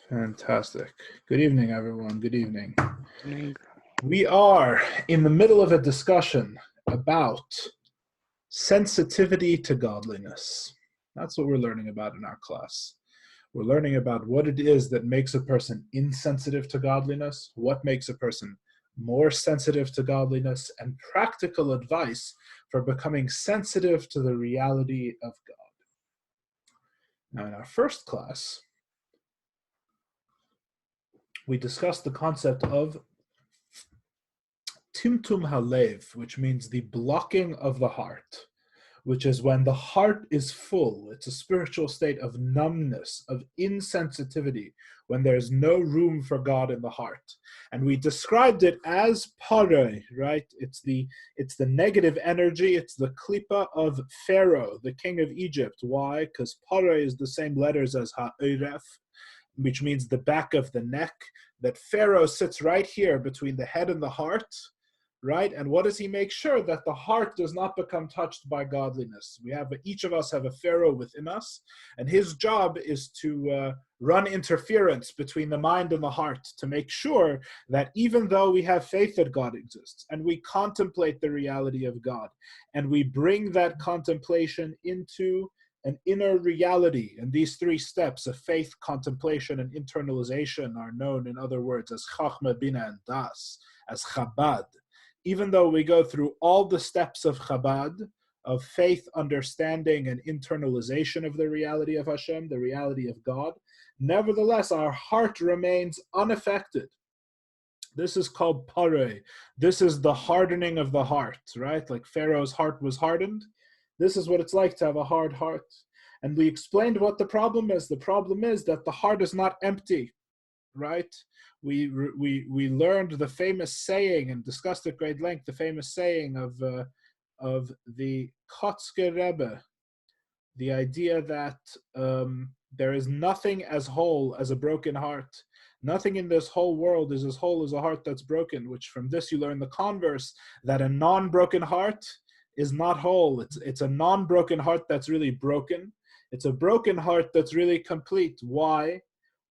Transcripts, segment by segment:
Fantastic. Good evening, everyone. Good evening. Evening. We are in the middle of a discussion about sensitivity to godliness. That's what we're learning about in our class. We're learning about what it is that makes a person insensitive to godliness, what makes a person more sensitive to godliness, and practical advice for becoming sensitive to the reality of God. Now, in our first class, we discussed the concept of timtum halev, which means the blocking of the heart, which is when the heart is full. It's a spiritual state of numbness, of insensitivity, when there's no room for God in the heart. And we described it as paroi, right? It's the negative energy. It's the klipa of Pharaoh, the king of Egypt. Why? Because paroi is the same letters as ha'oref, which means the back of the neck, that Pharaoh sits right here between the head and the heart, right? And what does he make sure? That the heart does not become touched by godliness. Each of us have a Pharaoh within us, and his job is to run interference between the mind and the heart to make sure that even though we have faith that God exists, and we contemplate the reality of God, and we bring that contemplation into an inner reality, and these three steps of faith, contemplation, and internalization are known, in other words, as Chachma, Bina, and Das, as Chabad. Even though we go through all the steps of Chabad, of faith, understanding, and internalization of the reality of Hashem, the reality of God, nevertheless, our heart remains unaffected. This is called paroi. This is the hardening of the heart, right? Like Pharaoh's heart was hardened. This is what it's like to have a hard heart. And we explained what the problem is. The problem is that the heart is not empty, right? We learned the famous saying and discussed at great length the famous saying of the Chassidic Rebbe, the idea that there is nothing as whole as a broken heart. Nothing in this whole world is as whole as a heart that's broken, which from this you learn the converse, that a non-broken heart is not whole. It's a non-broken heart that's really broken. It's a broken heart that's really complete. Why?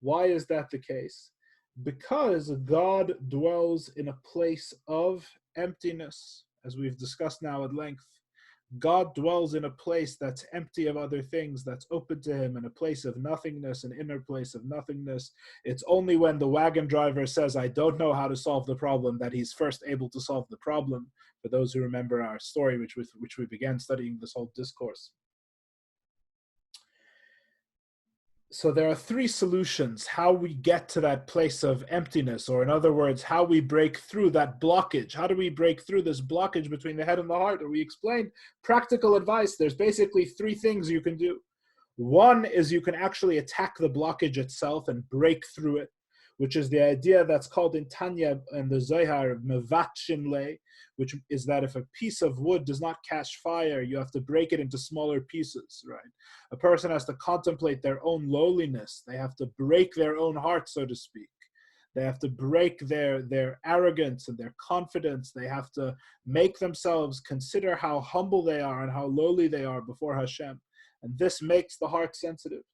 Why is that the case? Because God dwells in a place of emptiness, as we've discussed now at length. God dwells in a place that's empty of other things, that's open to him, in a place of nothingness, an inner place of nothingness. It's only when the wagon driver says, I don't know how to solve the problem, that he's first able to solve the problem. For those who remember our story, which we began studying this whole discourse. So there are three solutions how we get to that place of emptiness, or in other words, how we break through that blockage. How do we break through this blockage between the head and the heart? Or we explained practical advice. There's basically three things you can do. One is you can actually attack the blockage itself and break through it, which is the idea that's called in Tanya and the Zohar, mevat shimle, which is that if a piece of wood does not catch fire, you have to break it into smaller pieces, right? A person has to contemplate their own lowliness. They have to break their own heart, so to speak. They have to break their arrogance and their confidence. They have to make themselves consider how humble they are and how lowly they are before Hashem. And this makes the heart sensitive.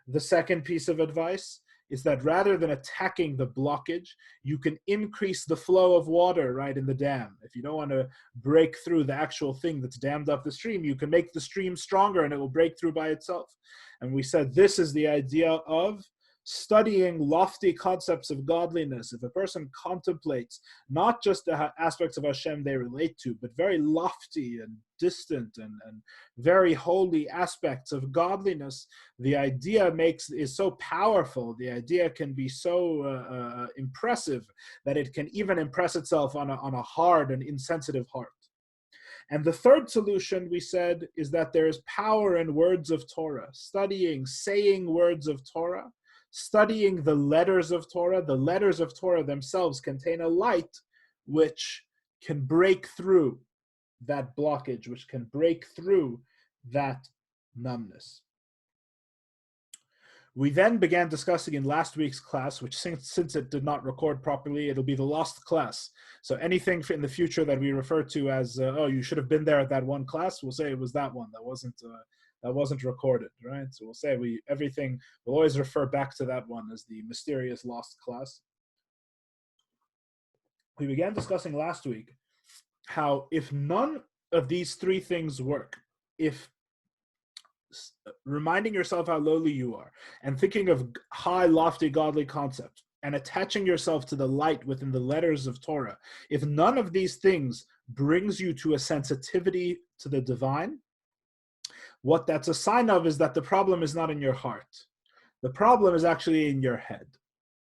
The second piece of advice is that rather than attacking the blockage, you can increase the flow of water, right, in the dam. If you don't want to break through the actual thing that's dammed up the stream, you can make the stream stronger and it will break through by itself. And we said this is the idea of studying lofty concepts of godliness. If a person contemplates not just the aspects of Hashem they relate to, but very lofty and distant and very holy aspects of godliness, the idea is so powerful, the idea can be so impressive that it can even impress itself on a hard and insensitive heart. And the third solution, we said, is that there is power in words of Torah, saying words of Torah, studying the letters of Torah. The letters of Torah themselves contain a light which can break through that blockage, which can break through that numbness. We then began discussing in last week's class, which since it did not record properly, it'll be the lost class. So anything in the future that we refer to as, oh, you should have been there at that one class, we'll say it was that one. That wasn't that wasn't recorded, right? So we'll say we'll always refer back to that one as the mysterious lost class. We began discussing last week how if none of these three things work, if reminding yourself how lowly you are and thinking of high, lofty, godly concepts and attaching yourself to the light within the letters of Torah, if none of these things brings you to a sensitivity to the divine, what that's a sign of is that the problem is not in your heart. The problem is actually in your head,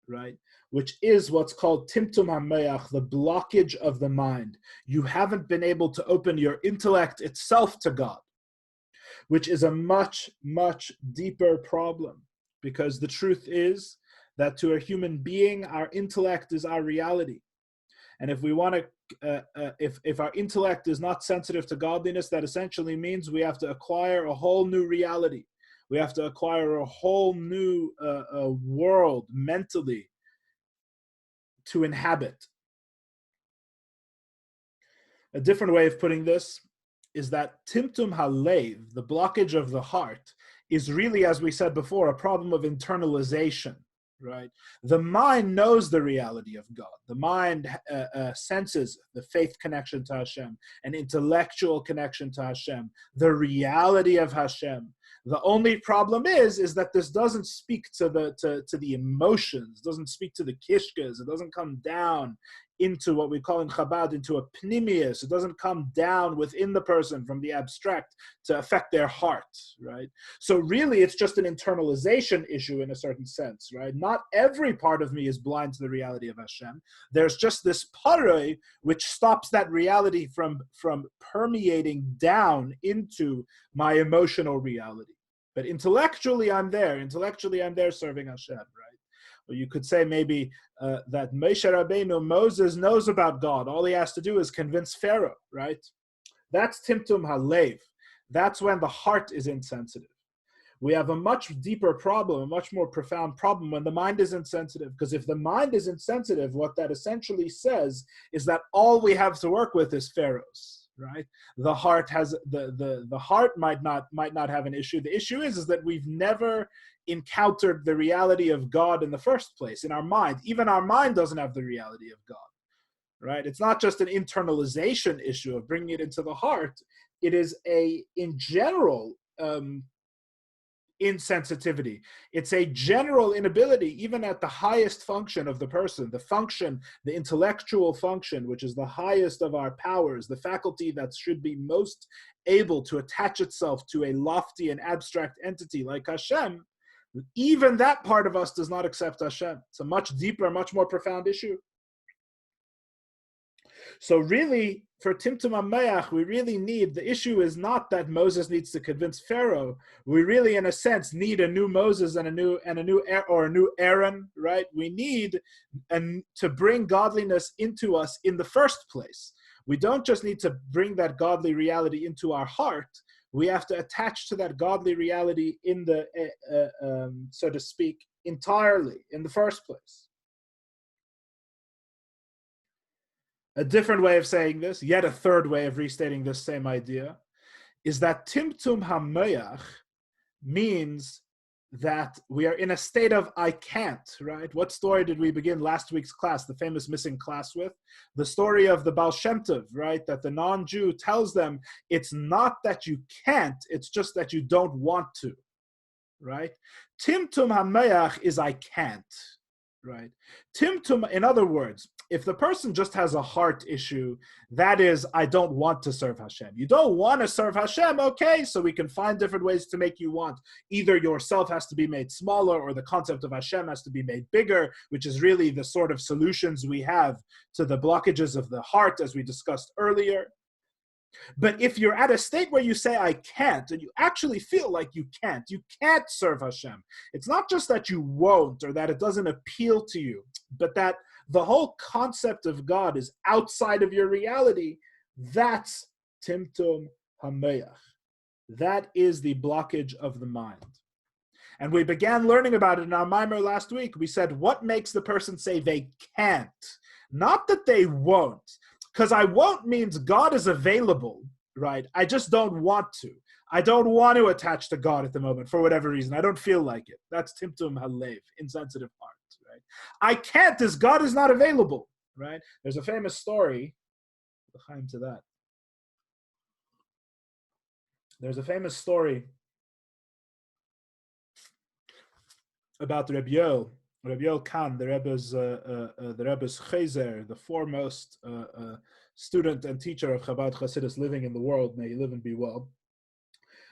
right? Which is what's called timtum hameach, the blockage of the mind. You haven't been able to open your intellect itself to God, which is a much, much deeper problem, because the truth is that to a human being, our intellect is our reality. And if we want to, if our intellect is not sensitive to godliness, that essentially means we have to acquire a whole new reality. We have to acquire a whole new world mentally to inhabit. A different way of putting this is that timtum halev, the blockage of the heart, is really, as we said before, a problem of internalization, right? The mind knows the reality of God. The mind senses the faith connection to Hashem, an intellectual connection to Hashem, the reality of Hashem. The only problem is that this doesn't speak to the emotions, doesn't speak to the kishkas, it doesn't come down into what we call in Chabad, into a pnimius. It doesn't come down within the person from the abstract to affect their heart, right? So really, it's just an internalization issue in a certain sense, right? Not every part of me is blind to the reality of Hashem. There's just this paroi which stops that reality from permeating down into my emotional reality. But intellectually, I'm there. Intellectually, I'm there serving Hashem, right? Or you could say maybe that Moshe Rabbeinu, Moses knows about God. All he has to do is convince Pharaoh, right? That's timtum halev. That's when the heart is insensitive. We have a much deeper problem, a much more profound problem when the mind is insensitive. Because if the mind is insensitive, what that essentially says is that all we have to work with is pharaohs, right? The heart has the heart might not have an issue. The issue is that we've never encountered the reality of God in the first place in our mind. Even our mind doesn't have the reality of God, right? It's not just an internalization issue of bringing it into the heart. It is in general, insensitivity. It's a general inability, even at the highest function of the person, the intellectual function, which is the highest of our powers, the faculty that should be most able to attach itself to a lofty and abstract entity like Hashem. Even that part of us does not accept Hashem. It's a much deeper, much more profound issue. So really, for timtum hameach, we really need, the issue is not that Moses needs to convince Pharaoh. We really, in a sense, need a new Moses and a new Aaron, right? We need to bring godliness into us in the first place. We don't just need to bring that godly reality into our heart. We have to attach to that godly reality in the, so to speak, entirely in the first place. A different way of saying this, yet a third way of restating this same idea, is that timtum hameach means that we are in a state of I can't, right? What story did we begin last week's class, the famous missing class, with? The story of the Baal Shem Tov, right? That the non-Jew tells them, it's not that you can't, it's just that you don't want to, right? Timtum hameach is I can't, right? Timtum, in other words, if the person just has a heart issue, that is, I don't want to serve Hashem. You don't want to serve Hashem, okay, so we can find different ways to make you want. Either yourself has to be made smaller or the concept of Hashem has to be made bigger, which is really the sort of solutions we have to the blockages of the heart, as we discussed earlier. But if you're at a state where you say, I can't, and you actually feel like you can't serve Hashem. It's not just that you won't or that it doesn't appeal to you, but that the whole concept of God is outside of your reality. That's timtum hameach. That is the blockage of the mind. And we began learning about it in our mimer last week. We said, what makes the person say they can't? Not that they won't. Because I won't means God is available, right? I just don't want to. I don't want to attach to God at the moment for whatever reason. I don't feel like it. That's timtum halev, insensitive heart, right? I can't, as God is not available, right? There's a famous story, l'chaim to that. There's a famous story about Rabbi Yoel Khan, the Rebbe's Chazer, the foremost student and teacher of Chabad Chassidus living in the world. May he live and be well.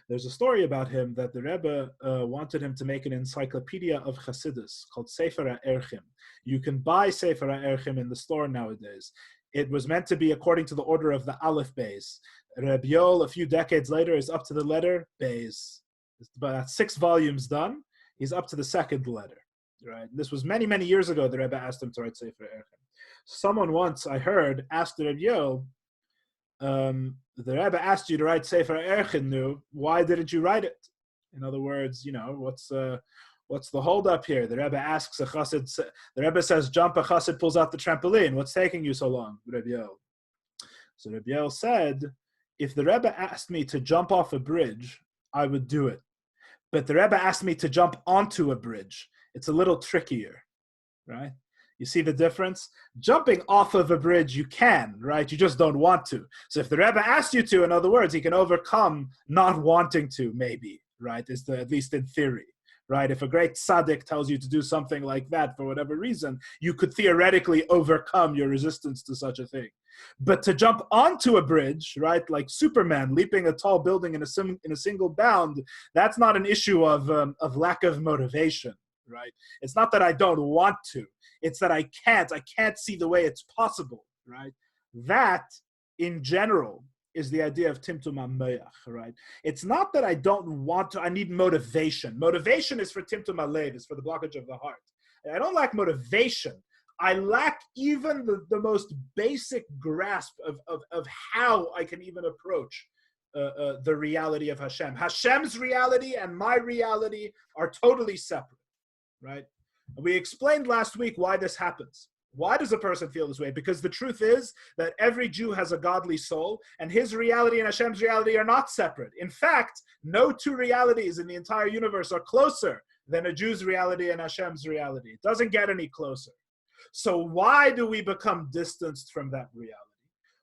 There's a story about him that the Rebbe wanted him to make an encyclopedia of Chassidus called Sefer HaErchim. You can buy Sefer HaErchim in the store nowadays. It was meant to be according to the order of the Aleph Beis. Rabbi Yoel, a few decades later, is up to the letter Beis. It's about 6 volumes done. He's up to the second letter. Right? This was many, many years ago. The Rebbe asked him to write Sefer HaErchim. Someone once, I heard, asked Rabbi Yoel, the Rebbe asked you to write Sefer HaErchim, why didn't you write it? In other words, what's the holdup here? The Rebbe asks a chassid, the Rebbe says, jump, a chassid pulls out the trampoline. What's taking you so long, Rabbi Yoel? So Rabbi Yoel said, if the Rebbe asked me to jump off a bridge, I would do it. But the Rebbe asked me to jump onto a bridge. It's a little trickier, right? You see the difference? Jumping off of a bridge, you can, right? You just don't want to. So if the Rebbe asked you to, in other words, he can overcome not wanting to, maybe, right? At least in theory, right? If a great tzaddik tells you to do something like that for whatever reason, you could theoretically overcome your resistance to such a thing. But to jump onto a bridge, right, like Superman leaping a tall building in a single bound, that's not an issue of lack of motivation, right? It's not that I don't want to. It's that I can't see the way it's possible, right? That, in general, is the idea of timtum hameach, right? It's not that I don't want to, I need motivation. Motivation is for timtum halev, is for the blockage of the heart. I don't lack motivation. I lack even the most basic grasp of how I can even approach the reality of Hashem. Hashem's reality and my reality are totally separate, right? We explained last week why this happens. Why does a person feel this way? Because the truth is that every Jew has a godly soul, and his reality and Hashem's reality are not separate. In fact, no two realities in the entire universe are closer than a Jew's reality and Hashem's reality. It doesn't get any closer. So why do we become distanced from that reality?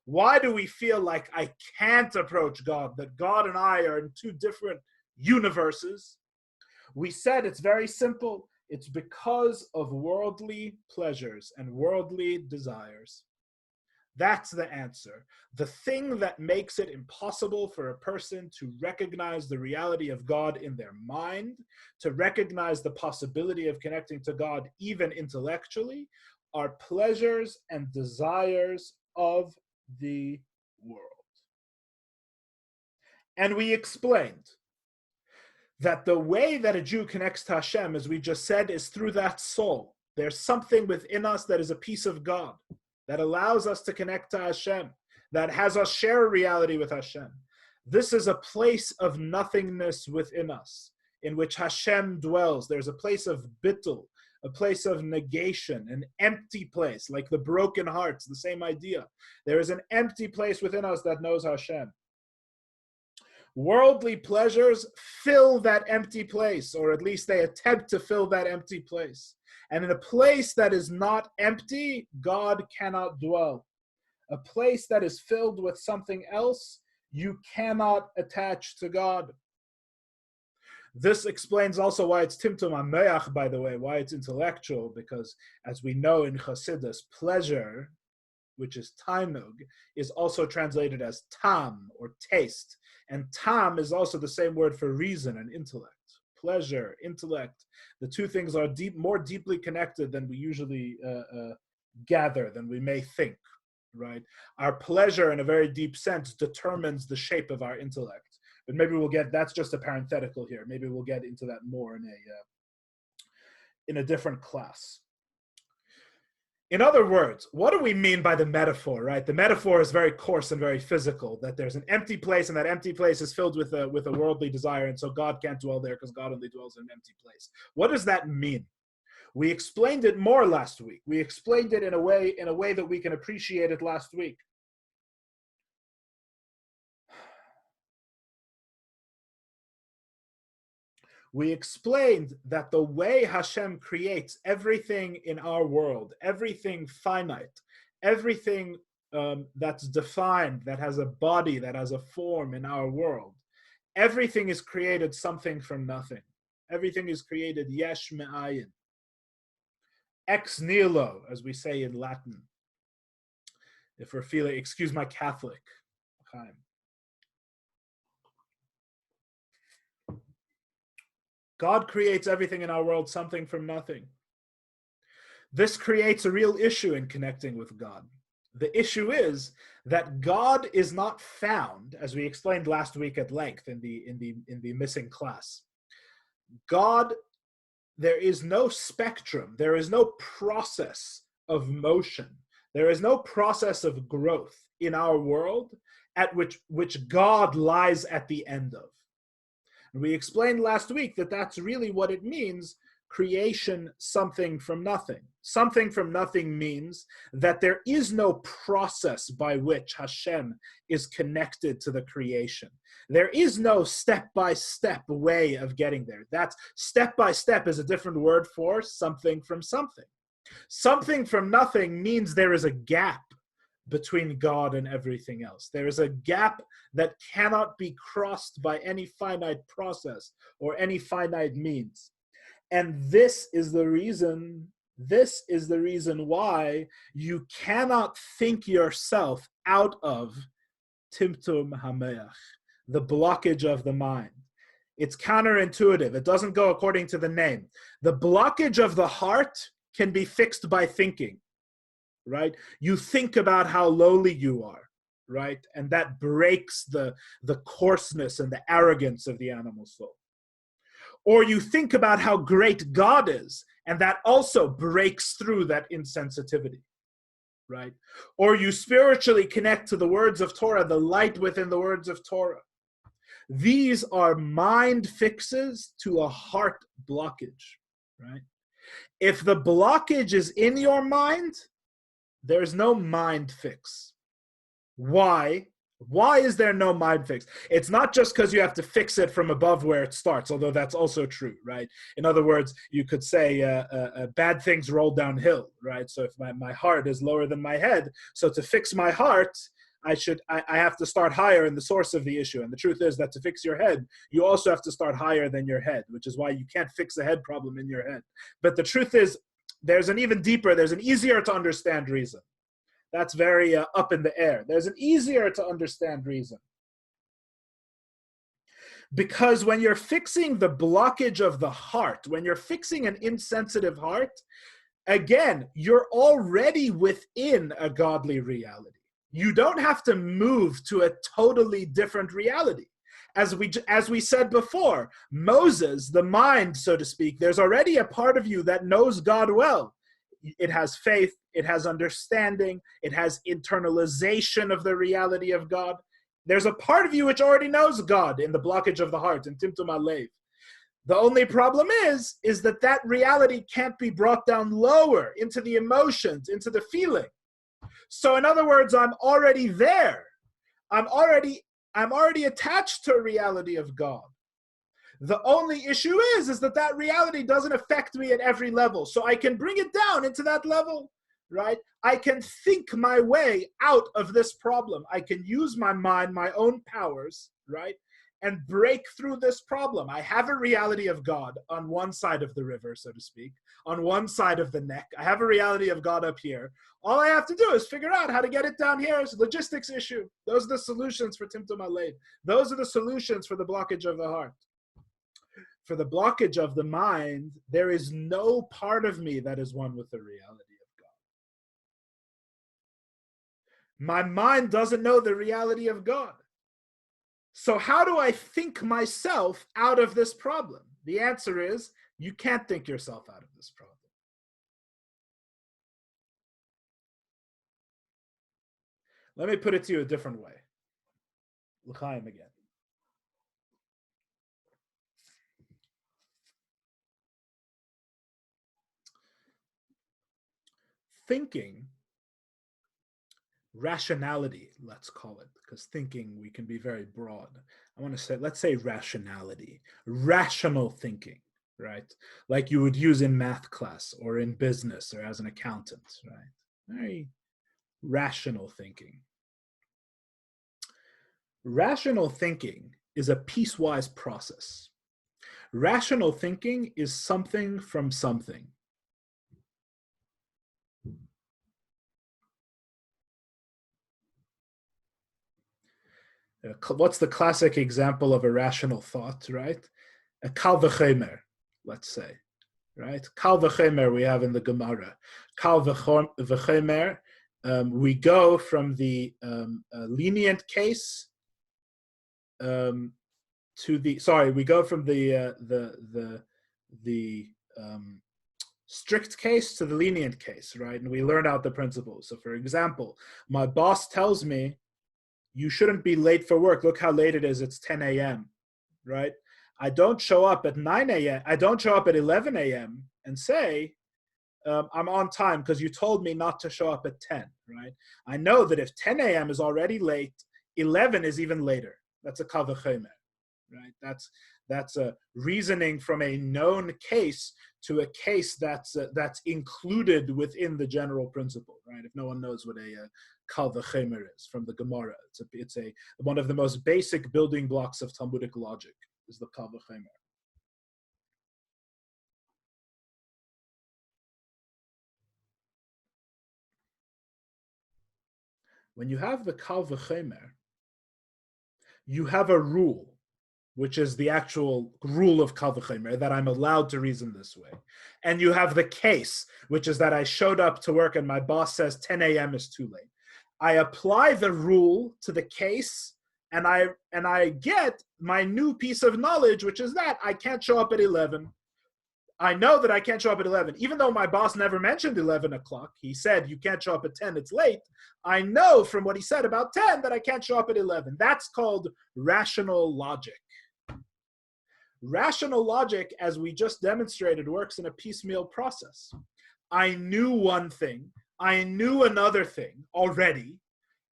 Why do we feel like I can't approach God, that God and I are in two different universes? We said it's very simple. It's because of worldly pleasures and worldly desires. That's the answer. The thing that makes it impossible for a person to recognize the reality of God in their mind, to recognize the possibility of connecting to God even intellectually, are pleasures and desires of the world. And we explained that the way that a Jew connects to Hashem, as we just said, is through that soul. There's something within us that is a piece of God, that allows us to connect to Hashem, that has us share a reality with Hashem. This is a place of nothingness within us, in which Hashem dwells. There's a place of bittul, a place of negation, an empty place, like the broken hearts, the same idea. There is an empty place within us that knows Hashem. Worldly pleasures fill that empty place, or at least they attempt to fill that empty place. And in a place that is not empty, God cannot dwell. A place that is filled with something else, you cannot attach to God. This explains also why it's timtum hameach, by the way, why it's intellectual, because as we know in Chassidus, pleasure, which is tainug, is also translated as tam, or taste. And tam is also the same word for reason and intellect. Pleasure, intellect, the two things are more deeply connected than we usually gather, than we may think, right? Our pleasure, in a very deep sense, determines the shape of our intellect. But maybe that's just a parenthetical here. Maybe we'll get into that more in a different class. In other words, what do we mean by the metaphor, right? The metaphor is very coarse and very physical, that there's an empty place, and that empty place is filled with a worldly desire, and so God can't dwell there because God only dwells in an empty place. What does that mean? We explained it more last week. We explained it in a way that we can appreciate it last week. We explained that the way Hashem creates everything in our world, everything finite, everything that's defined, that has a body, that has a form in our world, everything is created something from nothing. Everything is created yesh me'ayin, ex nihilo, as we say in Latin. If we're feeling, excuse my Catholic. God creates everything in our world something from nothing. This creates a real issue in connecting with God. The issue is that God is not found, as we explained last week at length in the missing class. God, there is no spectrum, there is no process of motion, there is no process of growth in our world at which God lies at the end of. And we explained last week that that's really what it means, creation something from nothing. Something from nothing means that there is no process by which Hashem is connected to the creation. There is no step-by-step way of getting there. That's step-by-step is a different word for something from something. Something from nothing means there is a gap between God and everything else. There is a gap that cannot be crossed by any finite process or any finite means. And this is the reason why you cannot think yourself out of timtum hameach, the blockage of the mind. It's counterintuitive. It doesn't go according to the name. The blockage of the heart can be fixed by thinking, right? You think about how lowly you are, right? And that breaks the coarseness and the arrogance of the animal soul. Or you think about how great God is, and that also breaks through that insensitivity, right? Or you spiritually connect to the words of Torah, the light within the words of Torah. These are mind fixes to a heart blockage, right? If the blockage is in your mind, there's no mind fix. Why? Why is there no mind fix? It's not just because you have to fix it from above where it starts, although that's also true, right? In other words, you could say bad things roll downhill, right? So if my heart is lower than my head, so to fix my heart, I have to start higher in the source of the issue. And the truth is that to fix your head, you also have to start higher than your head, which is why you can't fix a head problem in your head. But the truth is, there's an even deeper, there's an easier to understand reason. That's very up in the air. There's an easier to understand reason. Because when you're fixing the blockage of the heart, when you're fixing an insensitive heart, again, you're already within a godly reality. You don't have to move to a totally different reality. As we said before, Moses, the mind, so to speak, there's already a part of you that knows God well. It has faith, it has understanding, it has internalization of the reality of God. There's a part of you which already knows God in the blockage of the heart, in Timtum HaLev. The only problem is that reality can't be brought down lower into the emotions, into the feeling. So in other words, I'm already there. I'm already attached to a reality of God. The only issue is that reality doesn't affect me at every level. So I can bring it down into that level, right? I can think my way out of this problem. I can use my mind, my own powers, right? And break through this problem. I have a reality of God on one side of the river, so to speak, on one side of the neck. I have a reality of God up here. All I have to do is figure out how to get it down here. It's a logistics issue. Those are the solutions for Timtum HaLev. Those are the solutions for the blockage of the heart. For the blockage of the mind, there is no part of me that is one with the reality of God. My mind doesn't know the reality of God. So how do I think myself out of this problem? The answer is, you can't think yourself out of this problem. Let me put it to you a different way. L'chaim again. Thinking rationality, let's call it, because thinking, we can be very broad. I want to say, let's say rationality, rational thinking, right? Like you would use in math class or in business or as an accountant, right? Very rational thinking. Rational thinking is a piecewise process. Rational thinking is something from something. What's the classic example of a rational thought, right? A kal v'chemer, let's say, right? Kal v'chemer we have in the Gemara. Kal v'chemer, we go from the lenient case to the, we go from the strict case to the lenient case, right? And we learn out the principles. So for example, my boss tells me, you shouldn't be late for work. Look how late it is. It's 10 a.m., right? I don't show up at 9 a.m. I don't show up at 11 a.m. and say, I'm on time because you told me not to show up at 10, right? I know that if 10 a.m. is already late, 11 is even later. That's a kal v'chemer, right? That's a reasoning from a known case to a case that's included within the general principle, right? If no one knows what a kal v'chemer is from the Gemara, it's one of the most basic building blocks of Talmudic logic is the kal v'chemer. When you have the kal v'chemer, you have a rule, which is the actual rule of kal v'chemer, that I'm allowed to reason this way. And you have the case, which is that I showed up to work and my boss says 10 a.m. is too late. I apply the rule to the case, and I get my new piece of knowledge, which is that I can't show up at 11. I know that I can't show up at 11. Even though my boss never mentioned 11 o'clock, he said, you can't show up at 10, it's late. I know from what he said about 10 that I can't show up at 11. That's called rational logic. Rational logic, as we just demonstrated, works in a piecemeal process. I knew one thing. I knew another thing already.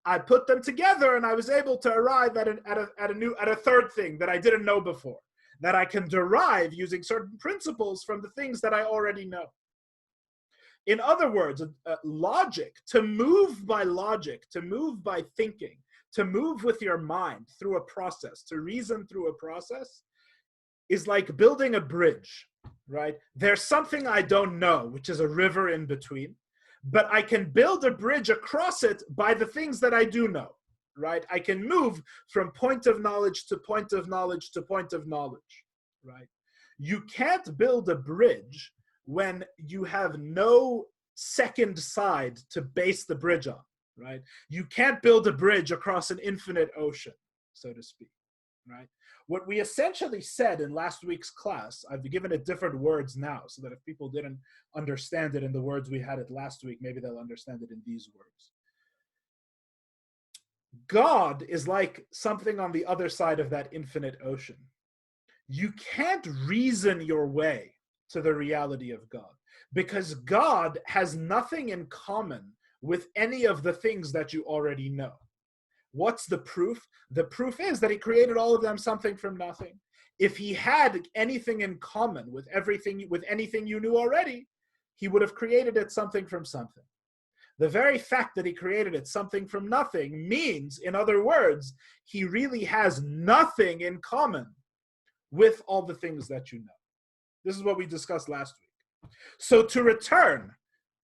I put them together and I was able to arrive at a third thing that I didn't know before, that I can derive using certain principles from the things that I already know. In other words, logic, to move by logic, to move by thinking, to move with your mind through a process, to reason through a process, is like building a bridge, right? There's something I don't know, which is a river in between, but I can build a bridge across it by the things that I do know, right? I can move from point of knowledge to point of knowledge to point of knowledge, right? You can't build a bridge when you have no second side to base the bridge on, right? You can't build a bridge across an infinite ocean, so to speak, right? What we essentially said in last week's class, I've given it different words now so that if people didn't understand it in the words we had it last week, maybe they'll understand it in these words. God is like something on the other side of that infinite ocean. You can't reason your way to the reality of God because God has nothing in common with any of the things that you already know. What's the proof? The proof is that he created all of them something from nothing. If he had anything in common with anything you knew already, he would have created it something from something. The very fact that he created it something from nothing means, in other words, he really has nothing in common with all the things that you know. This is what we discussed last week. So to return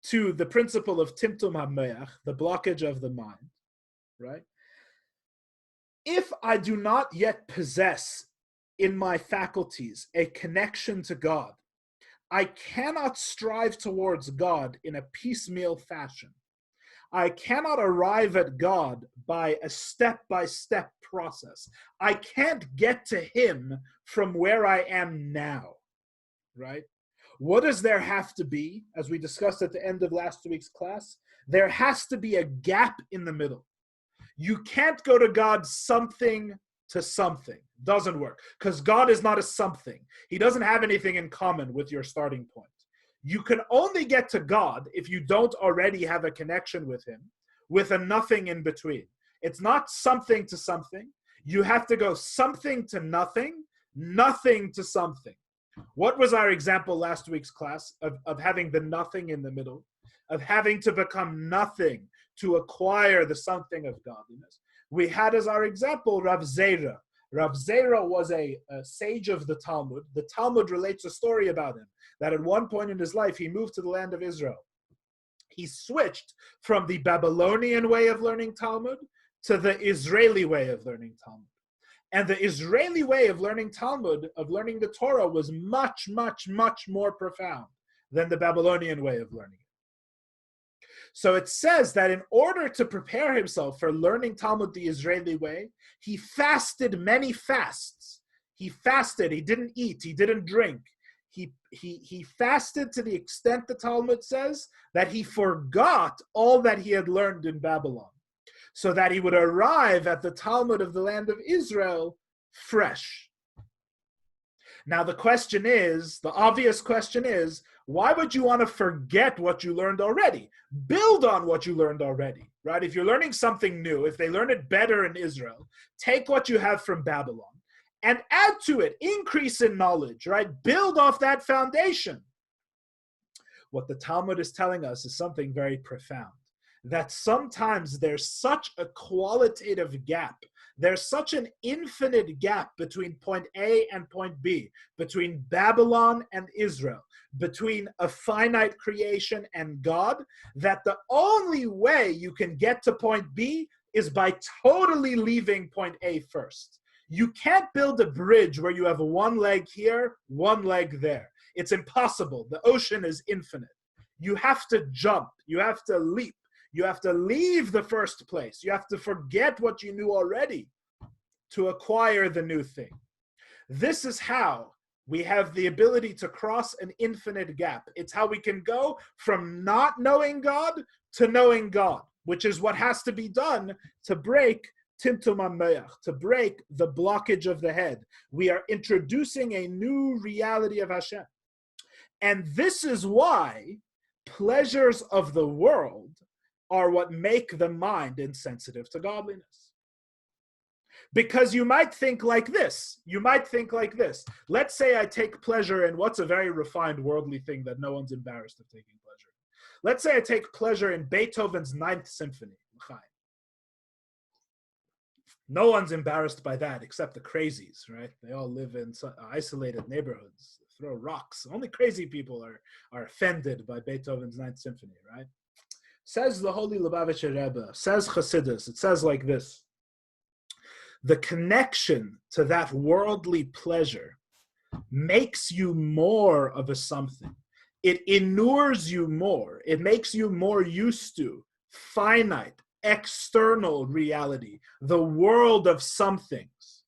to the principle of timtum hameach, the blockage of the mind, right? If I do not yet possess in my faculties a connection to God, I cannot strive towards God in a piecemeal fashion. I cannot arrive at God by a step-by-step process. I can't get to him from where I am now, right? What does there have to be, as we discussed at the end of last week's class? There has to be a gap in the middle. You can't go to God something to something. Doesn't work. Because God is not a something. He doesn't have anything in common with your starting point. You can only get to God if you don't already have a connection with him. with a nothing in between. It's not something to something. You have to go something to nothing, nothing to something. What was our example last week's class of having the nothing in the middle, of having to become nothing to acquire the something of godliness? We had as our example Rav Zera. Rav Zera was a sage of the Talmud. The Talmud relates a story about him, that at one point in his life, he moved to the land of Israel. He switched from the Babylonian way of learning Talmud to the Israeli way of learning Talmud. And the Israeli way of learning Talmud, of learning the Torah, was much, much, much more profound than the Babylonian way of learning it. So it says that in order to prepare himself for learning Talmud the Israeli way, he fasted many fasts. He fasted, he didn't eat, he didn't drink. He fasted to the extent, the Talmud says, that he forgot all that he had learned in Babylon, so that he would arrive at the Talmud of the land of Israel fresh. Now the question is, the obvious question is, why would you want to forget what you learned already? Build on what you learned already, right? If you're learning something new, if they learn it better in Israel, take what you have from Babylon and add to it, increase in knowledge, right? Build off that foundation. What the Talmud is telling us is something very profound, that sometimes there's such a qualitative gap, there's such an infinite gap between point A and point B, between Babylon and Israel, between a finite creation and God, that the only way you can get to point B is by totally leaving point A first. You can't build a bridge where you have one leg here, one leg there. It's impossible. The ocean is infinite. You have to jump. You have to leap. You have to leave the first place. You have to forget what you knew already to acquire the new thing. This is how we have the ability to cross an infinite gap. It's how we can go from not knowing God to knowing God, which is what has to be done to break Timtum HaMeach, to break the blockage of the head. We are introducing a new reality of Hashem. And this is why pleasures of the world are what make the mind insensitive to godliness. Because you might think like this. Let's say I take pleasure in what's a very refined worldly thing that no one's embarrassed of taking pleasure in. Let's say I take pleasure in Beethoven's Ninth Symphony. No one's embarrassed by that except the crazies, right? They all live in isolated neighborhoods, throw rocks. Only crazy people are offended by Beethoven's Ninth Symphony, right? Says the Holy Lubavitcher Rebbe, says Chassidus, it says like this: the connection to that worldly pleasure makes you more of a something. It inures you more. It makes you more used to finite, external reality, the world of some things.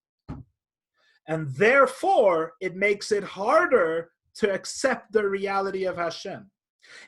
And therefore, it makes it harder to accept the reality of Hashem.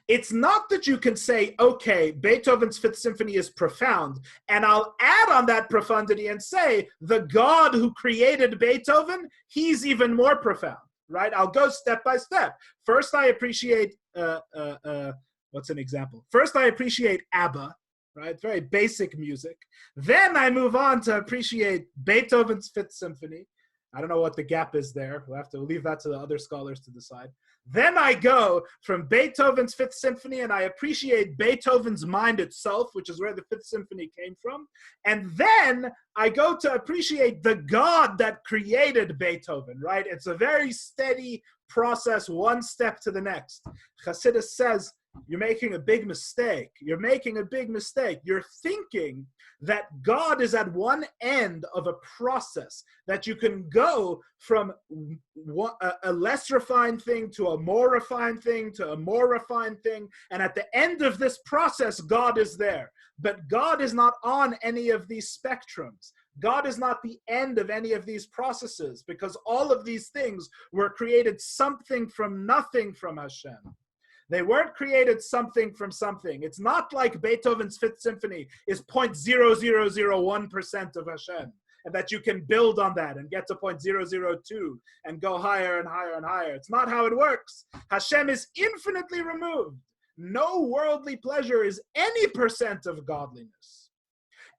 It's not that you can say, okay, Beethoven's Fifth Symphony is profound, and I'll add on that profundity and say, the God who created Beethoven, he's even more profound, right? I'll go step by step. First, I appreciate, what's an example? First, I appreciate ABBA, right? Very basic music. Then I move on to appreciate Beethoven's Fifth Symphony. I don't know what the gap is there. We'll have to leave that to the other scholars to decide. Then I go from Beethoven's Fifth Symphony and I appreciate Beethoven's mind itself, which is where the Fifth Symphony came from. And then I go to appreciate the God that created Beethoven, right? It's a very steady process, one step to the next. Chassidus says, you're making a big mistake. You're making a big mistake. You're thinking that God is at one end of a process, that you can go from a less refined thing to a more refined thing to a more refined thing, and at the end of this process, God is there. But God is not on any of these spectrums. God is not the end of any of these processes, because all of these things were created something from nothing from Hashem. They weren't created something from something. It's not like Beethoven's Fifth Symphony is 0.0001% of Hashem, and that you can build on that and get to 0.002 and go higher and higher and higher. It's not how it works. Hashem is infinitely removed. no worldly pleasure is any percent of godliness.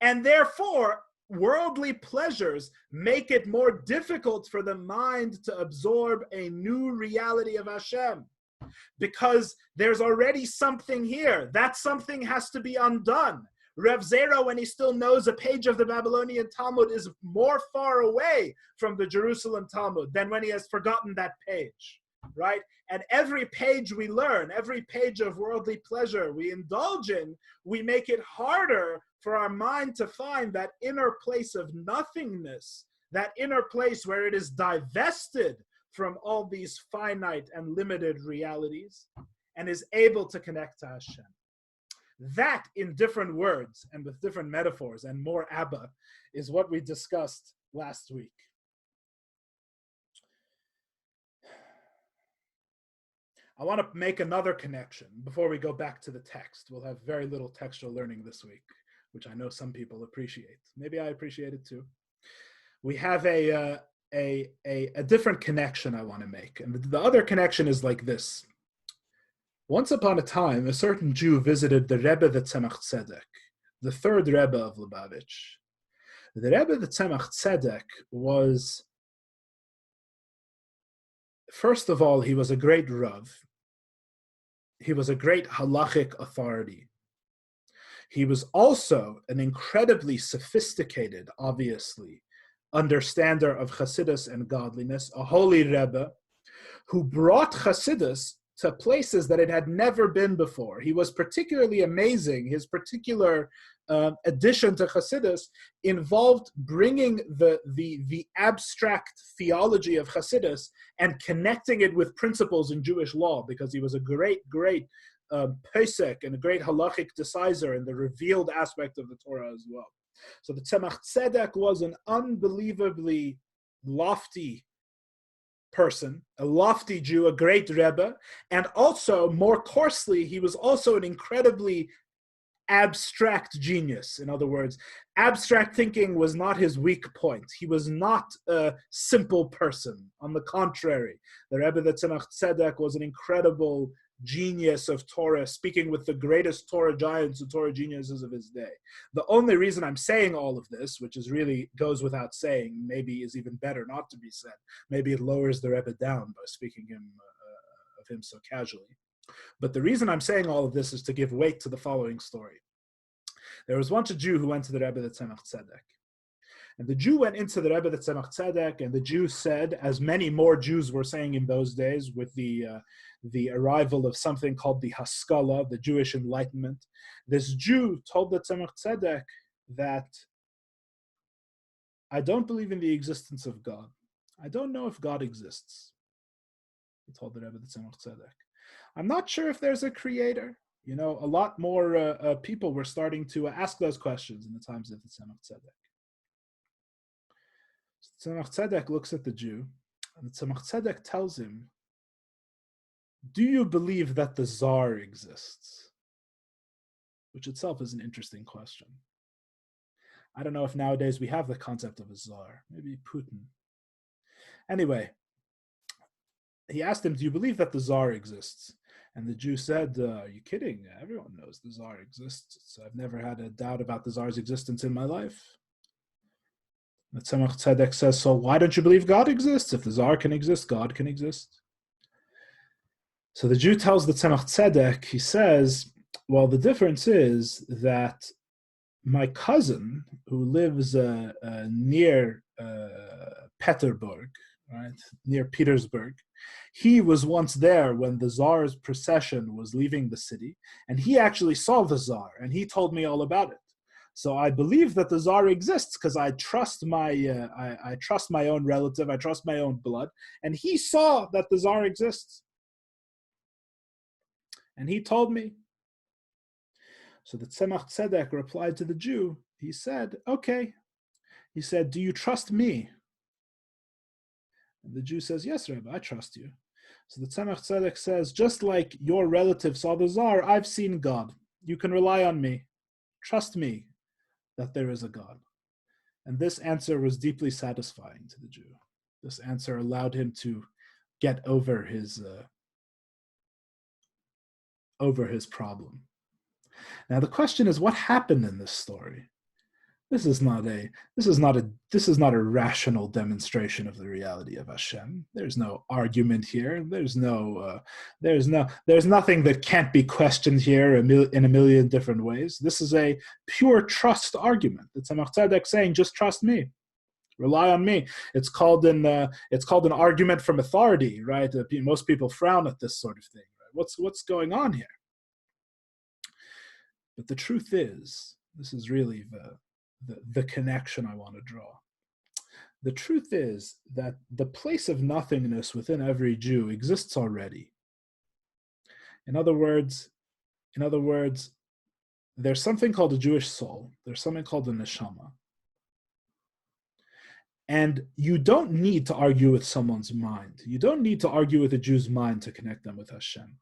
And therefore, worldly pleasures make it more difficult for the mind to absorb a new reality of Hashem, because there's already something here. That something has to be undone. Reb Zera, when he still knows a page of the Babylonian Talmud, is more far away from the Jerusalem Talmud than when he has forgotten that page, right? And every page we learn, every page of worldly pleasure we indulge in, we make it harder for our mind to find that inner place of nothingness, that inner place where it is divested from all these finite and limited realities and is able to connect to Hashem. That, in different words and with different metaphors and more Abba, is what we discussed last week. I want to make another connection before we go back to the text. We'll have very little textual learning this week, which I know some people appreciate. Maybe I appreciate it too. We have a different connection I want to make. And the other connection is like this. Once upon a time, a certain Jew visited the Rebbe the Tzemach Tzedek, the third Rebbe of Lubavitch. The Rebbe the Tzemach Tzedek was, first of all, he was a great Rav. He was a great halachic authority. He was also an incredibly sophisticated, obviously, understander of Chassidus and godliness, a holy Rebbe who brought Chassidus to places that it had never been before. He was particularly amazing. His particular addition to Chassidus involved bringing the abstract theology of Chassidus and connecting it with principles in Jewish law, because he was a great pesek and a great halachic decisor in the revealed aspect of the Torah as well. So the Tzemach Tzedek was an unbelievably lofty person, a lofty Jew, a great Rebbe, and also, more coarsely, he was also an incredibly abstract genius. In other words, abstract thinking was not his weak point. He was not a simple person. On the contrary, the Rebbe the Tzemach Tzedek was an incredible genius of Torah, speaking with the greatest Torah giants and Torah geniuses of his day. The only reason I'm saying all of this, which is really goes without saying, maybe is even better not to be said. Maybe it lowers the Rebbe down by speaking of him so casually. But the reason I'm saying all of this is to give weight to the following story. There was once a Jew who went to the Rebbe the Tzemach Tzedek. And the Jew went into the Rebbe the Tzemach Tzedek, and the Jew said, as many more Jews were saying in those days, with the arrival of something called the Haskalah, the Jewish Enlightenment, this Jew told the Tzemach Tzedek that, I don't believe in the existence of God. I don't know if God exists. He told the Rebbe the Tzemach Tzedek. I'm not sure if there's a creator. You know, a lot more people were starting to ask those questions in the times of the Tzemach Tzedek. Tzemach Tzedek looks at the Jew, and the Tzemach Tzedek tells him, do you believe that the Tsar exists? Which itself is an interesting question. I don't know if nowadays we have the concept of a Tsar, maybe Putin. Anyway, he asked him, do you believe that the Tsar exists? And the Jew said, are you kidding? Everyone knows the Tsar exists. So I've never had a doubt about the Tsar's existence in my life. The Tzemach Tzedek says, so why don't you believe God exists? If the Tsar can exist, God can exist. So the Jew tells the Tzemach Tzedek, he says, well, the difference is that my cousin, who lives near Petersburg, right, near Petersburg, he was once there when the Tsar's procession was leaving the city, and he actually saw the Tsar, and he told me all about it. So I believe that the Tsar exists because I trust my I trust my own relative, I trust my own blood, and he saw that the Tsar exists. And he told me. So the Tzemach Tzedek replied to the Jew. He said, okay. He said, do you trust me? And the Jew says, yes, Rebbe, I trust you. So the Tzemach Tzedek says, just like your relative saw the Tsar, I've seen God. You can rely on me. Trust me that there is a God. And this answer was deeply satisfying to the Jew. This answer allowed him to get over his over his problem. Now the question is, what happened in this story? This is not a rational demonstration of the reality of Hashem. There's no argument here. There's nothing that can't be questioned here in a million different ways. This is a pure trust argument. It's a Tzemach Tzedek saying, just trust me, rely on me. It's called an argument from authority, right? Most people frown at this sort of thing. Right? What's going on here? But the truth is, this is really the connection I want to draw. The truth is that the place of nothingness within every Jew exists already. In other words, there's something called a Jewish soul. There's something called the neshama. And you don't need to argue with someone's mind. You don't need to argue with a Jew's mind to connect them with Hashem.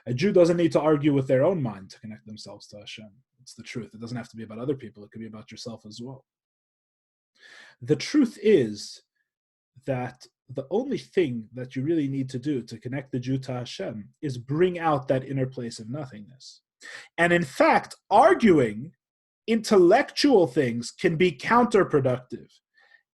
A Jew doesn't need to argue with their own mind to connect themselves to Hashem. It's the truth. It doesn't have to be about other people. It could be about yourself as well. The truth is that the only thing that you really need to do to connect the Jew to Hashem is bring out that inner place of nothingness. And in fact, arguing intellectual things can be counterproductive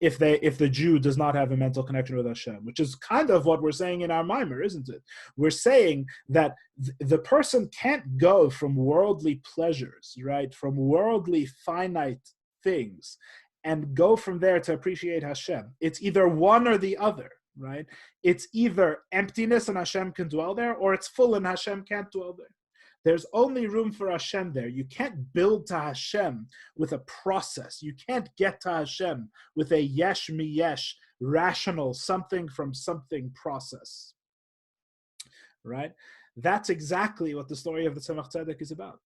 if the Jew does not have a mental connection with Hashem, which is kind of what we're saying in our mimer, isn't it? We're saying that the person can't go from worldly pleasures, right, from worldly finite things, and go from there to appreciate Hashem. It's either one or the other, right? It's either emptiness and Hashem can dwell there, or it's full and Hashem can't dwell there. There's only room for Hashem there. You can't build to Hashem with a process. You can't get to Hashem with a yesh mi yesh, rational, something from something process. Right? That's exactly what the story of the Tzemach Tzedek is about.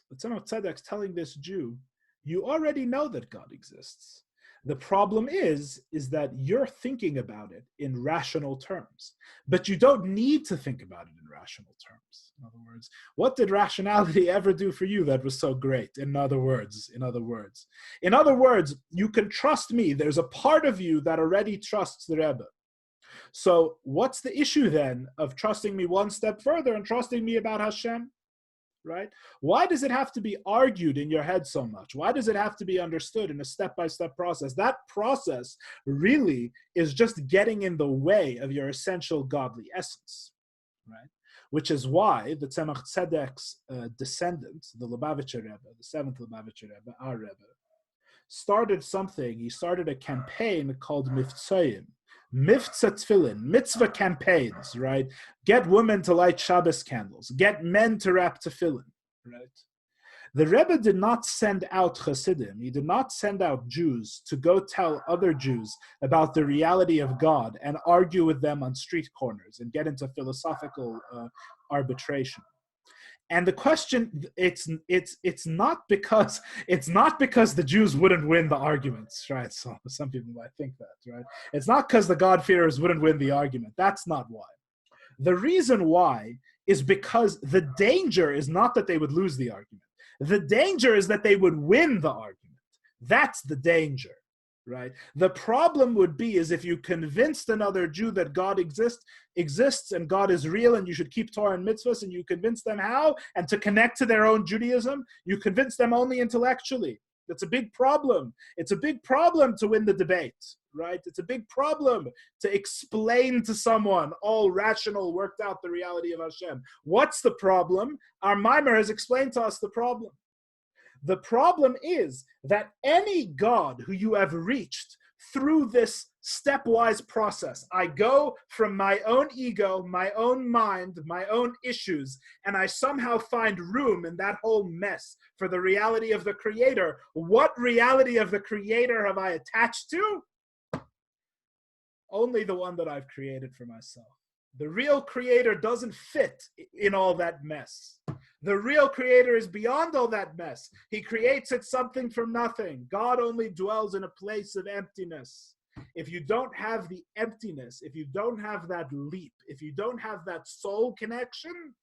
The Tzemach Tzedek is telling this Jew, you already know that God exists. The problem is that you're thinking about it in rational terms, but you don't need to think about it in rational terms. In other words, what did rationality ever do for you that was so great? In other words, you can trust me. There's a part of you that already trusts the Rebbe. So what's the issue then of trusting me one step further and trusting me about Hashem? Right? Why does it have to be argued in your head so much? Why does it have to be understood in a step-by-step process? That process really is just getting in the way of your essential godly essence, right? Which is why the Tzemach Tzedek's descendant, the Lubavitcher Rebbe, the seventh Lubavitcher Rebbe, our Rebbe, started something. He started a campaign called Mivtzoyim. Mivtza Tefillin, mitzvah campaigns, right? Get women to light Shabbos candles. Get men to wrap tefillin, right? The Rebbe did not send out Chassidim. He did not send out Jews to go tell other Jews about the reality of God and argue with them on street corners and get into philosophical arbitration. And the question, it's not because the Jews wouldn't win the arguments, right? So some people might think that, right? It's not because the God-fearers wouldn't win the argument. That's not why. The reason why is because the danger is not that they would lose the argument. The danger is that they would win the argument. That's the danger. Right? The problem would be is if you convinced another Jew that God exists and God is real and you should keep Torah and mitzvahs, and you convince them how and to connect to their own Judaism, you convince them only intellectually. That's a big problem. It's a big problem to win the debate, right? It's a big problem to explain to someone all rational, worked out the reality of Hashem. What's the problem? Our mimer has explained to us the problem. The problem is that any God who you have reached through this stepwise process, I go from my own ego, my own mind, my own issues, and I somehow find room in that whole mess for the reality of the Creator. What reality of the Creator have I attached to? Only the one that I've created for myself. The real Creator doesn't fit in all that mess. The real Creator is beyond all that mess. He creates it something from nothing. God only dwells in a place of emptiness. If you don't have the emptiness, if you don't have that leap, if you don't have that soul connection,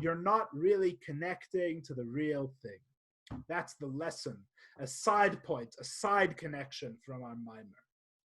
you're not really connecting to the real thing. That's the lesson. A side point, a side connection from our mimer.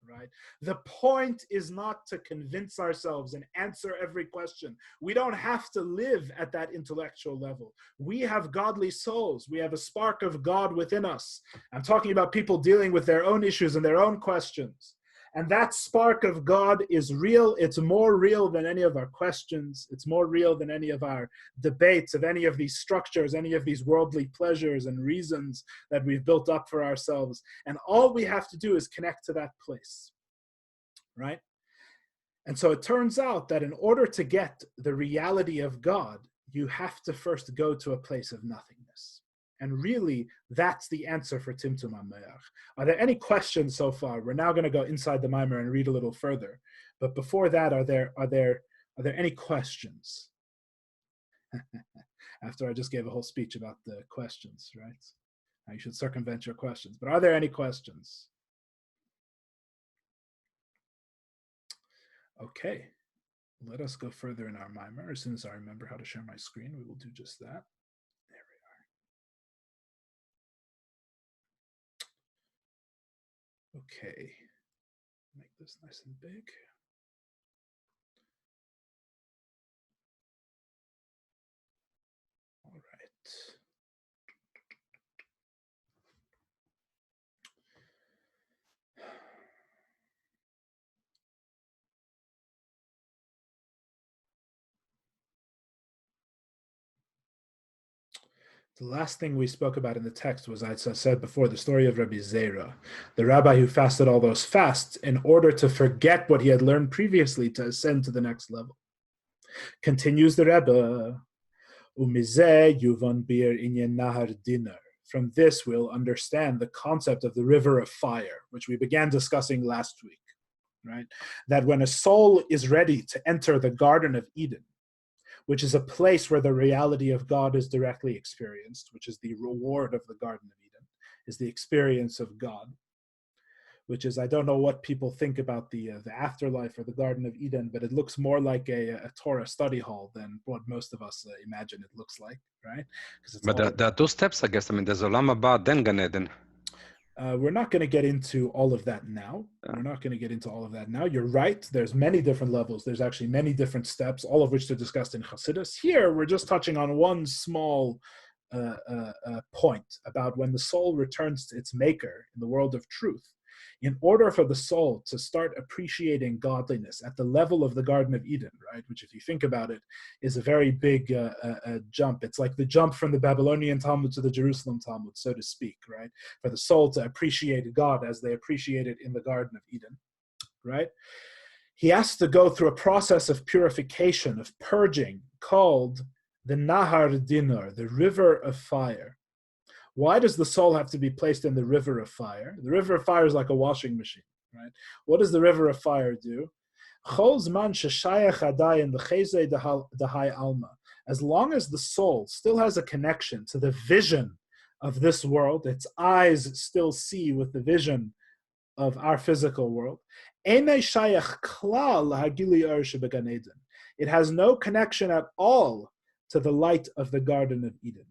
right? The point is not to convince ourselves and answer every question. We don't have to live at that intellectual level. We have godly souls. We have a spark of God within us. I'm talking about people dealing with their own issues and their own questions. And that spark of God is real. It's more real than any of our questions. It's more real than any of our debates of any of these structures, any of these worldly pleasures and reasons that we've built up for ourselves. And all we have to do is connect to that place, right? And so it turns out that in order to get the reality of God, you have to first go to a place of nothingness. And really, that's the answer for Timtum HaMeach. Are there any questions so far? We're now going to go inside the Mimer and read a little further. But before that, are there any questions? After I just gave a whole speech about the questions, right? Now you should circumvent your questions. But are there any questions? Okay. Let us go further in our Mimer. As soon as I remember how to share my screen, we will do just that. Okay, make this nice and big. All right. The last thing we spoke about in the text was, as I said before, the story of Rabbi Zera, the rabbi who fasted all those fasts in order to forget what he had learned previously to ascend to the next level. Continues the Rebbe, Umizeh yuvan bir inyan nahar dinner. From this, we'll understand the concept of the river of fire, which we began discussing last week, right? That when a soul is ready to enter the Garden of Eden, which is a place where the reality of God is directly experienced, which is the reward of the Garden of Eden, is the experience of God, which is, I don't know what people think about the afterlife or the Garden of Eden, but it looks more like a Torah study hall than what most of us imagine it looks like, right? But there are two steps, I guess. I mean, there's Olam Haba, then Gan Eden. We're not going to get into all of that now. You're right. There's many different levels. There's actually many different steps, all of which are discussed in Chassidus. Here, we're just touching on one small point about when the soul returns to its maker in the world of truth. In order for the soul to start appreciating godliness at the level of the Garden of Eden, right, which if you think about it, is a very big jump. It's like the jump from the Babylonian Talmud to the Jerusalem Talmud, so to speak, right? For the soul to appreciate God as they appreciate it in the Garden of Eden, right? He has to go through a process of purification, of purging, called the Nahar Dinur, the river of fire. Why does the soul have to be placed in the river of fire? The river of fire is like a washing machine, right? What does the river of fire do? As long as the soul still has a connection to the vision of this world, its eyes still see with the vision of our physical world, it has no connection at all to the light of the Garden of Eden.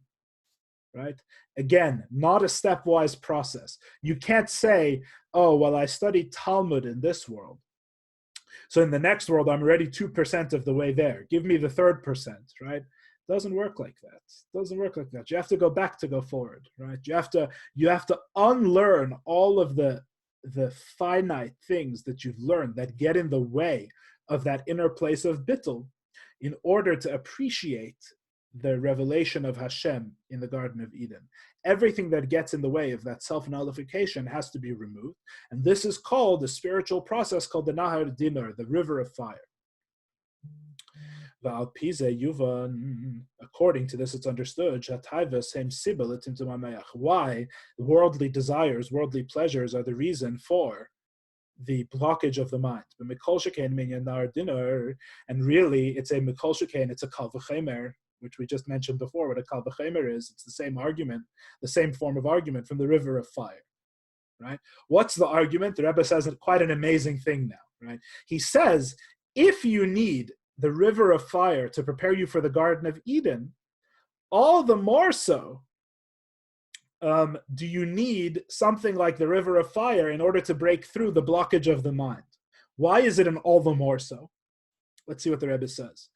Right? Again, not a stepwise process. You can't say, oh, well, I studied Talmud in this world, so in the next world, I'm already 2% of the way there. Give me the 3%, right? Doesn't work like that. You have to go back to go forward, right? You have to unlearn all of the finite things that you've learned that get in the way of that inner place of bittul in order to appreciate the revelation of Hashem in the Garden of Eden. Everything that gets in the way of that self-nullification has to be removed. And this is called a spiritual process called the Nahar Dinur, the river of fire. According to this, it's understood why worldly desires, worldly pleasures are the reason for the blockage of the mind. And really, it's a mikol shekain, it's a kal v'chemer, which we just mentioned before, what a kal v'chemer is. It's the same argument, the same form of argument from the river of fire, right? What's the argument? The Rebbe says quite an amazing thing now, right? He says, if you need the river of fire to prepare you for the Garden of Eden, all the more so do you need something like the river of fire in order to break through the blockage of the mind? Why is it an all the more so? Let's see what the Rebbe says.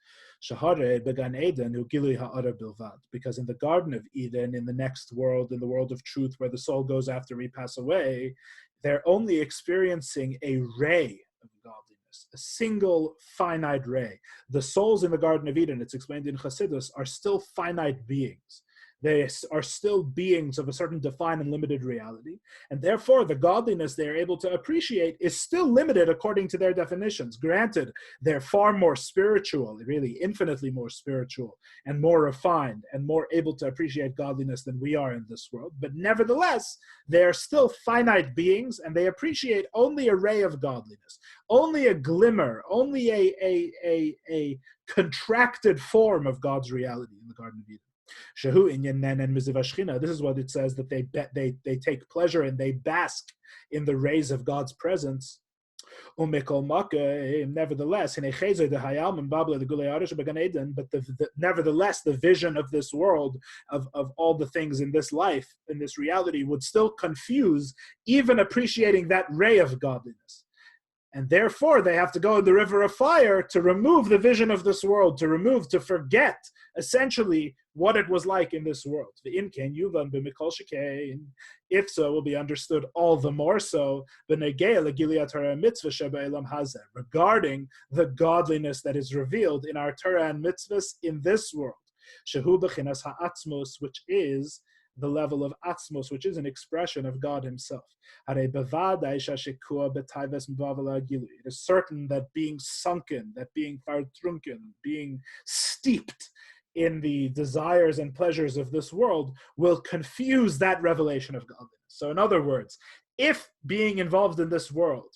Because in the Garden of Eden, in the next world, in the world of truth, where the soul goes after we pass away, they're only experiencing a ray of godliness, a single finite ray. The souls in the Garden of Eden, it's explained in Chassidus, are still finite beings. They are still beings of a certain defined and limited reality, and therefore the godliness they are able to appreciate is still limited according to their definitions. Granted, they're far more spiritual, really infinitely more spiritual and more refined and more able to appreciate godliness than we are in this world, but nevertheless, they are still finite beings, and they appreciate only a ray of godliness, only a glimmer, only a contracted form of God's reality in the Garden of Eden. This is what it says, that they take pleasure and they bask in the rays of God's presence. Nevertheless, nevertheless, the vision of this world, of all the things in this life, in this reality, would still confuse even appreciating that ray of godliness. And therefore, they have to go in the river of fire to remove the vision of this world, to forget, essentially, what it was like in this world. If so, will be understood all the more so regarding the godliness that is revealed in our Torah and mitzvahs in this world, which is the level of atzmos, which is an expression of God himself. It is certain that being sunken, that being vertrunken, being steeped in the desires and pleasures of this world will confuse that revelation of godliness. So in other words, if being involved in this world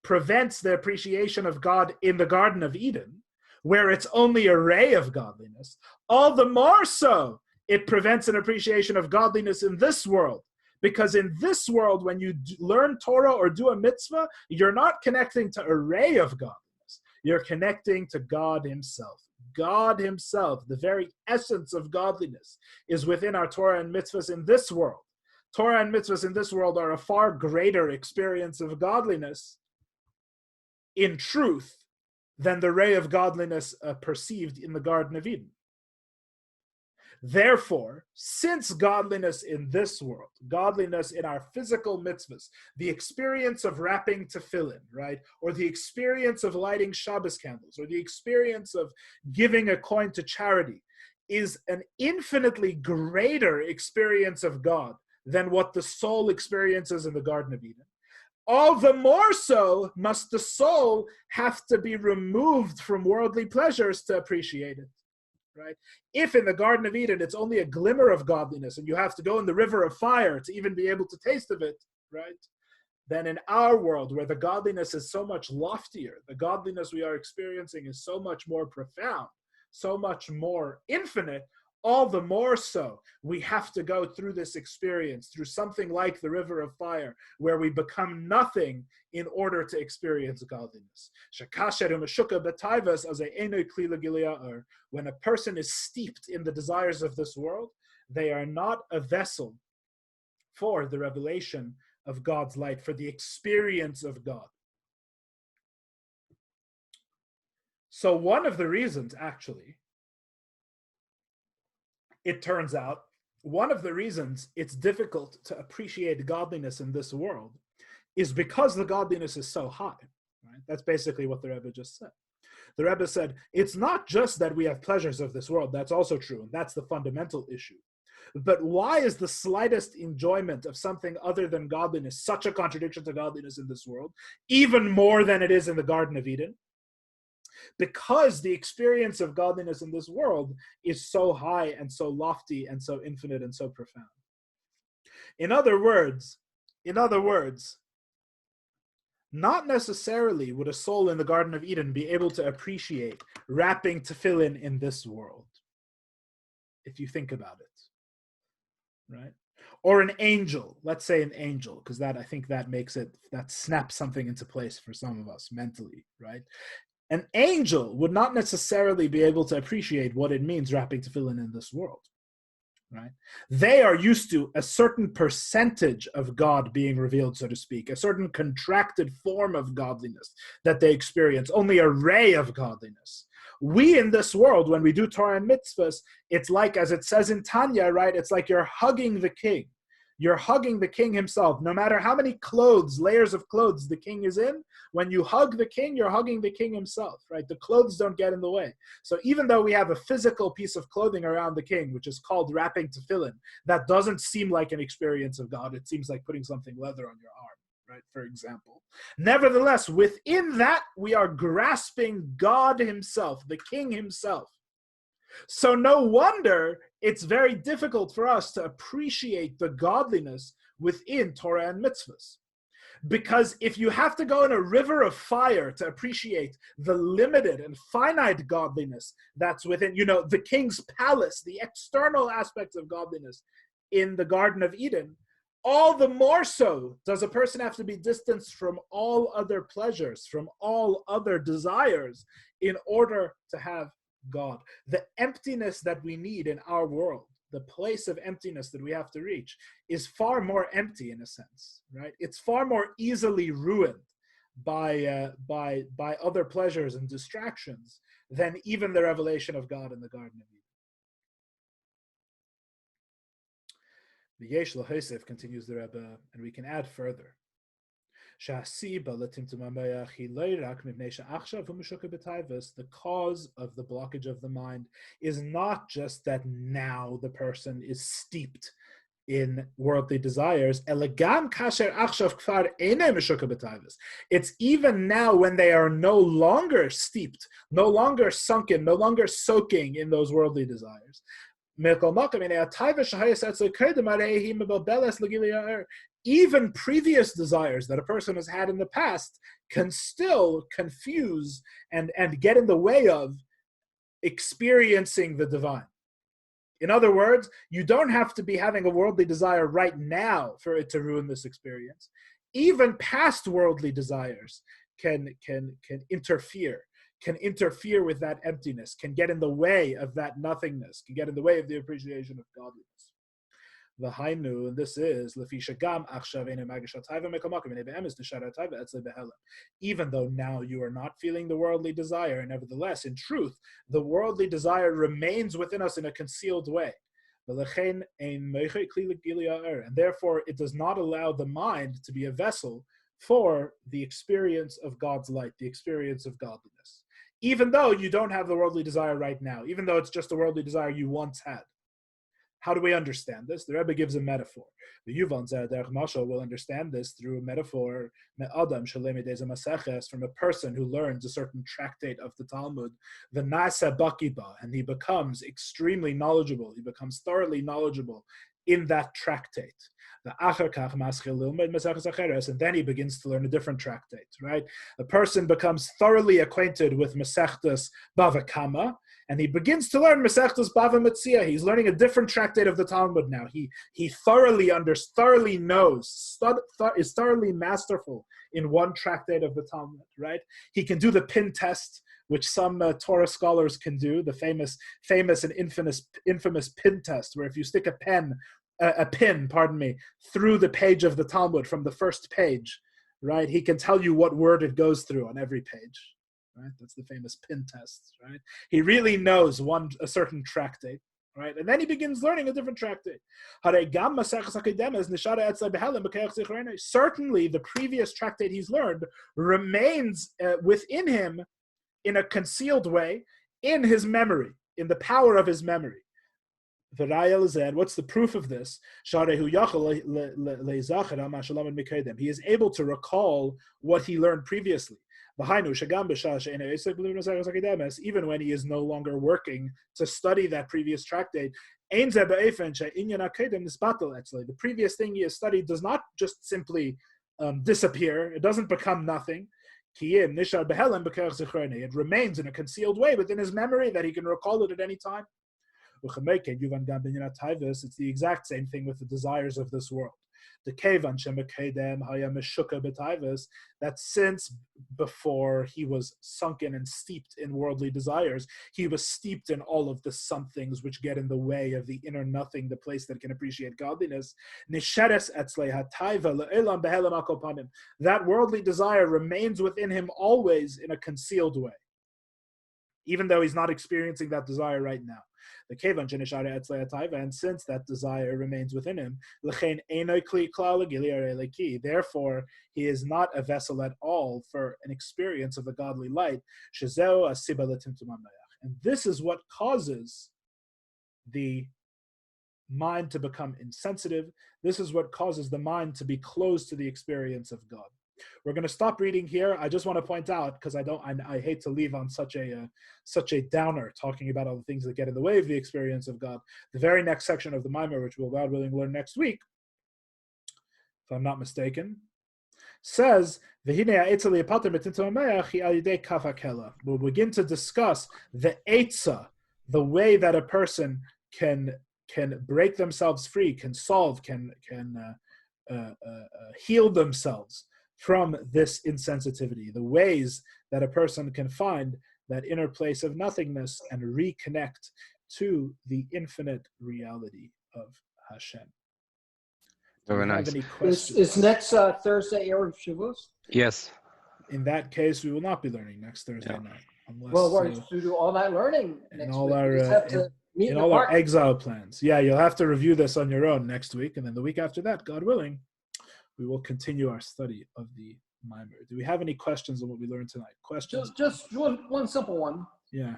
prevents the appreciation of God in the Garden of Eden, where it's only a ray of godliness, all the more so it prevents an appreciation of godliness in this world. Because in this world, when you learn Torah or do a mitzvah, you're not connecting to a ray of godliness. You're connecting to God himself. God himself, the very essence of godliness, is within our Torah and mitzvahs in this world. Torah and mitzvahs in this world are a far greater experience of godliness in truth than the ray of godliness perceived in the Garden of Eden. Therefore, since godliness in this world, godliness in our physical mitzvahs, the experience of wrapping tefillin, right, or the experience of lighting Shabbos candles, or the experience of giving a coin to charity, is an infinitely greater experience of God than what the soul experiences in the Garden of Eden, all the more so must the soul have to be removed from worldly pleasures to appreciate it. Right? If in the Garden of Eden it's only a glimmer of godliness and you have to go in the river of fire to even be able to taste of it, right? Then in our world, where the godliness is so much loftier, the godliness we are experiencing is so much more profound, so much more infinite, all the more so we have to go through this experience, through something like the river of fire, where we become nothing in order to experience godliness. When a person is steeped in the desires of this world, they are not a vessel for the revelation of God's light, for the experience of God. So one of the reasons, actually, it turns out, one of the reasons it's difficult to appreciate godliness in this world is because the godliness is so high. Right? That's basically what the Rebbe just said. The Rebbe said, it's not just that we have pleasures of this world, that's also true, and that's the fundamental issue. But why is the slightest enjoyment of something other than godliness such a contradiction to godliness in this world, even more than it is in the Garden of Eden? Because the experience of godliness in this world is so high and so lofty and so infinite and so profound. In other words, not necessarily would a soul in the Garden of Eden be able to appreciate wrapping tefillin in this world, if you think about it, right? Or an angel, let's say an angel, because I think that makes it, that snaps something into place for some of us mentally, right? An angel would not necessarily be able to appreciate what it means wrapping tefillin in this world. right? They are used to a certain percentage of God being revealed, so to speak, a certain contracted form of godliness that they experience, only a ray of godliness. We in this world, when we do Torah and mitzvahs, it's like, as it says in Tanya, right? It's like you're hugging the king. You're hugging the king himself. No matter how many clothes, layers of clothes the king is in, when you hug the king, you're hugging the king himself, right? The clothes don't get in the way. So even though we have a physical piece of clothing around the king, which is called wrapping tefillin, that doesn't seem like an experience of God. It seems like putting something leather on your arm, right? For example. Nevertheless, within that, we are grasping God himself, the king himself. So no wonder it's very difficult for us to appreciate the godliness within Torah and mitzvahs. Because if you have to go in a river of fire to appreciate the limited and finite godliness that's within, the king's palace, the external aspects of godliness in the Garden of Eden, all the more so does a person have to be distanced from all other pleasures, from all other desires, in order to have God. The emptiness that we need in our world, the place of emptiness that we have to reach, is far more empty in a sense, right? It's far more easily ruined by other pleasures and distractions than even the revelation of God in the Garden of Eden. The Yesh L'Hosef, continues the Rebbe, and we can add further. The cause of the blockage of the mind is not just that now the person is steeped in worldly desires. It's even now when they are no longer steeped, no longer sunken, no longer soaking in those worldly desires. Even previous desires that a person has had in the past can still confuse and get in the way of experiencing the divine. In other words, you don't have to be having a worldly desire right now for it to ruin this experience. Even past worldly desires can interfere with that emptiness, can get in the way of that nothingness, can get in the way of the appreciation of godliness. V'hainu, and this is even though now you are not feeling the worldly desire, nevertheless, in truth, the worldly desire remains within us in a concealed way. And therefore, it does not allow the mind to be a vessel for the experience of God's light, the experience of godliness. Even though you don't have the worldly desire right now, even though it's just a worldly desire you once had. How do we understand this? The Rebbe gives a metaphor. The Yuvan Derech Mashal will understand this through a metaphor from a person who learns a certain tractate of the Talmud, the Nasa Bakiba, and he becomes extremely knowledgeable. He becomes thoroughly knowledgeable in that tractate. And then he begins to learn a different tractate, right? A person becomes thoroughly acquainted with Masechtas Bava Kama, and he begins to learn Masechtas Bava Metzia. He's learning a different tractate of the Talmud now. He thoroughly knows, is thoroughly masterful in one tractate of the Talmud, right? He can do the pin test, which some Torah scholars can do, the famous and infamous pin test, where if you stick a pin, through the page of the Talmud from the first page, right, he can tell you what word it goes through on every page. Right? That's the famous pin test, right? He really knows a certain tractate, right? And then he begins learning a different tractate. Certainly, the previous tractate he's learned remains within him in a concealed way, in his memory, in the power of his memory. What's the proof of this? He is able to recall what he learned previously. Even when he is no longer working to study that previous tractate, the previous thing he has studied does not just simply disappear. It doesn't become nothing. It remains in a concealed way within his memory that he can recall it at any time. It's the exact same thing with the desires of this world. The kevan shemekedem haya meshuka b'taivos, that since before he was sunken and steeped in worldly desires, he was steeped in all of the somethings which get in the way of the inner nothing, the place that can appreciate godliness. Nisheres etzlei hataiva le'elam behelam al panim. That worldly desire remains within him always in a concealed way, even though he's not experiencing that desire right now. The kevan shenishare etzlei hataiva, and since that desire remains within him, l'chein einoi kli klal l'gili arei leki, therefore he is not a vessel at all for an experience of the godly light. Shezeu asiba letimtum hamayach, and this is what causes the mind to become insensitive. This is what causes the mind to be closed to the experience of God. We're going to stop reading here. I just want to point out, because I hate to leave on such a downer, talking about all the things that get in the way of the experience of God. The very next section of the Maimer, which we'll, God willing, learn next week, if I'm not mistaken, says, we'll begin to discuss the Eitzah, the way that a person can break themselves free, can solve, can heal themselves from this insensitivity, the ways that a person can find that inner place of nothingness and reconnect to the infinite reality of Hashem. Very nice. Any questions? Is next Thursday Erev Shavuos? Yes. In that case, we will not be learning next Thursday night. Unless, well, we're going to do all night learning next all week. our in all our exile plans. Yeah, you'll have to review this on your own next week, and then the week after that, God willing, we will continue our study of the Maimer. Do we have any questions on what we learned tonight? Questions? Just one simple one. Yeah.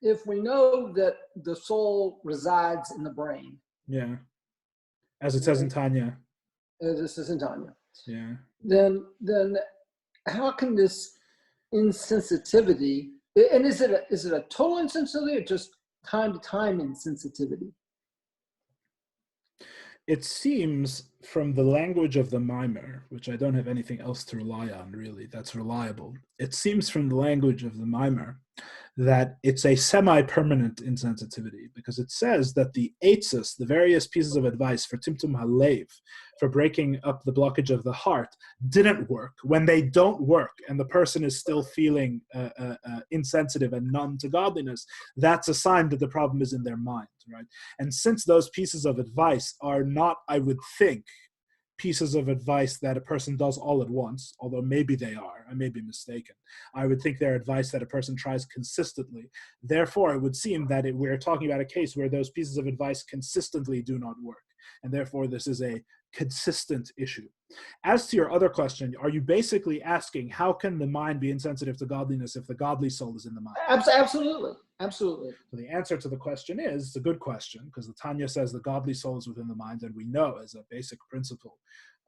If we know that the soul resides in the brain. Yeah. As it says in Tanya. As it says in Tanya. Yeah. Then how can this insensitivity, and is it a total insensitivity or just time to time insensitivity? It seems from the language of the Maimer, which I don't have anything else to rely on really, that's reliable. It seems from the language of the Maimer that it's a semi-permanent insensitivity, because it says that the eitzos, the various pieces of advice for Timtum Halev, for breaking up the blockage of the heart, didn't work. When they don't work and the person is still feeling insensitive and numb to godliness, that's a sign that the problem is in their mind, right? And since those pieces of advice are not, I would think, pieces of advice that a person does all at once, although maybe they are, I may be mistaken. I would think they're advice that a person tries consistently. Therefore, it would seem that we're talking about a case where those pieces of advice consistently do not work. And therefore, this is a consistent issue. As to your other question, are you basically asking how can the mind be insensitive to godliness if the godly soul is in the mind? Absolutely. Absolutely. So the answer to the question is, it's a good question, because the Tanya says the godly soul is within the mind, and we know as a basic principle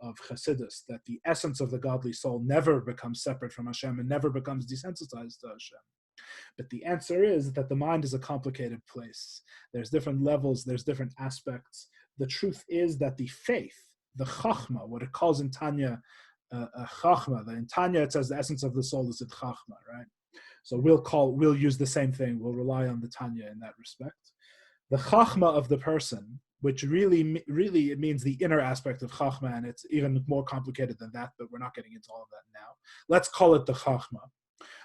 of Chassidus that the essence of the godly soul never becomes separate from Hashem and never becomes desensitized to Hashem. But the answer is that the mind is a complicated place. There's different levels, there's different aspects. The truth is that the faith, the chachma, what it calls in Tanya chachma, in Tanya it says the essence of the soul is in chachma, right? So we'll use the same thing. We'll rely on the Tanya in that respect. The chachma of the person, which really it means the inner aspect of chachma, and it's even more complicated than that, but we're not getting into all of that now. Let's call it the chachma.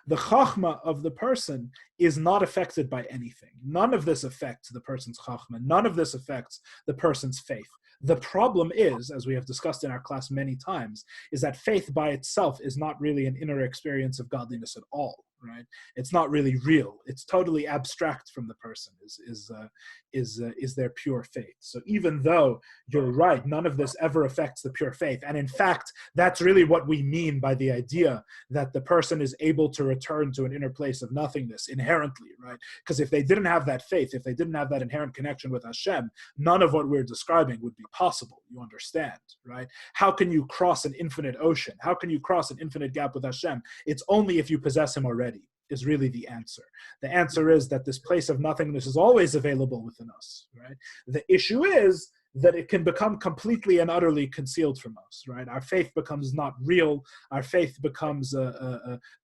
The chachma of the person is not affected by anything. None of this affects the person's chachma. None of this affects the person's faith. The problem is, as we have discussed in our class many times, is that faith by itself is not really an inner experience of godliness at all, right? It's not really real. It's totally abstract from the person, is their pure faith. So even though you're right, none of this ever affects the pure faith. And in fact, that's really what we mean by the idea that the person is able to return to an inner place of nothingness inherently, right? Because if they didn't have that faith, if they didn't have that inherent connection with Hashem, none of what we're describing would be possible. You understand, right? How can you cross an infinite ocean? How can you cross an infinite gap with Hashem? It's only if you possess Him already, is really the answer. The answer is that this place of nothingness is always available within us, right? The issue is that it can become completely and utterly concealed from us, right? Our faith becomes not real. Our faith becomes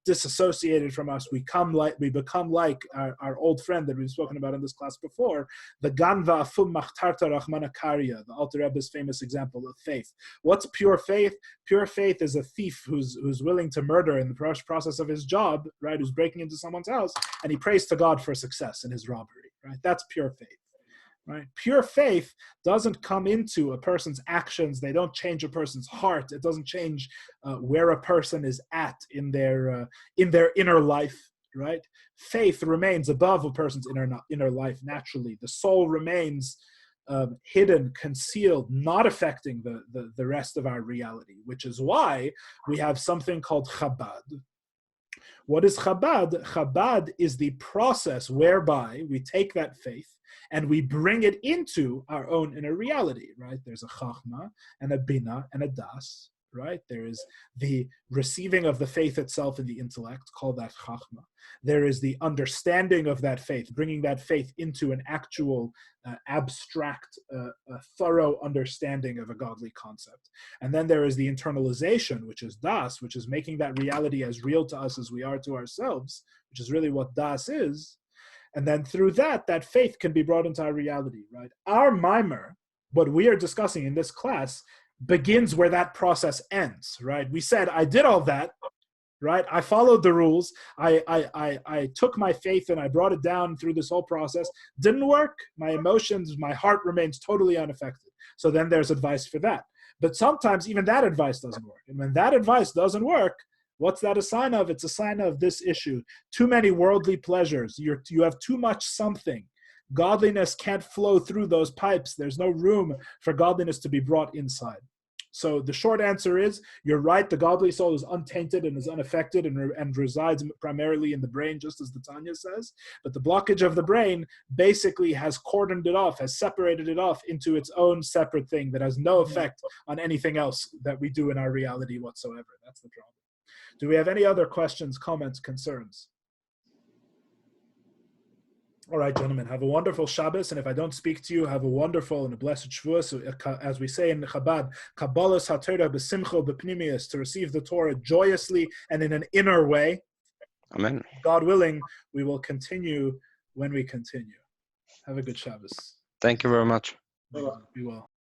disassociated from us. We become like our old friend that we've spoken about in this class before, the Ganva Afum Machtarta Rachmana Karya, the Alter Rebbe's famous example of faith. What's pure faith? Pure faith is a thief who's willing to murder in the process of his job, right? Who's breaking into someone's house, and he prays to God for success in his robbery, right? That's pure faith. Right? Pure faith doesn't come into a person's actions. They don't change a person's heart. It doesn't change where a person is at in their inner life. Right? Faith remains above a person's inner life naturally. The soul remains hidden, concealed, not affecting the rest of our reality, which is why we have something called Chabad. What is Chabad? Chabad is the process whereby we take that faith and we bring it into our own inner reality, right? There's a chachma and a bina and a das, right? There is the receiving of the faith itself in the intellect, call that chachma. There is the understanding of that faith, bringing that faith into an actual abstract, thorough understanding of a godly concept. And then there is the internalization, which is das, which is making that reality as real to us as we are to ourselves, which is really what das is. And then through that faith can be brought into our reality, right? Our mimer, what we are discussing in this class, begins where that process ends, right? We said, I did all that, right? I followed the rules. I took my faith and I brought it down through this whole process. Didn't work. My emotions, my heart remains totally unaffected. So then there's advice for that. But sometimes even that advice doesn't work. And when that advice doesn't work, what's that a sign of? It's a sign of this issue. Too many worldly pleasures. You have too much something. Godliness can't flow through those pipes. There's no room for godliness to be brought inside. So the short answer is, you're right, the godly soul is untainted and is unaffected and resides primarily in the brain, just as the Tanya says. But the blockage of the brain basically has cordoned it off, has separated it off into its own separate thing that has no effect on anything else that we do in our reality whatsoever. That's the problem. Do we have any other questions, comments, concerns? All right, gentlemen, have a wonderful Shabbos, and if I don't speak to you, have a wonderful and a blessed Shavuos. So, as we say in Chabad, Kabbalas HaTorah b'simcha b'pnimius, to receive the Torah joyously and in an inner way. Amen. God willing, we will continue when we continue. Have a good Shabbos. Thank you very much. Be well.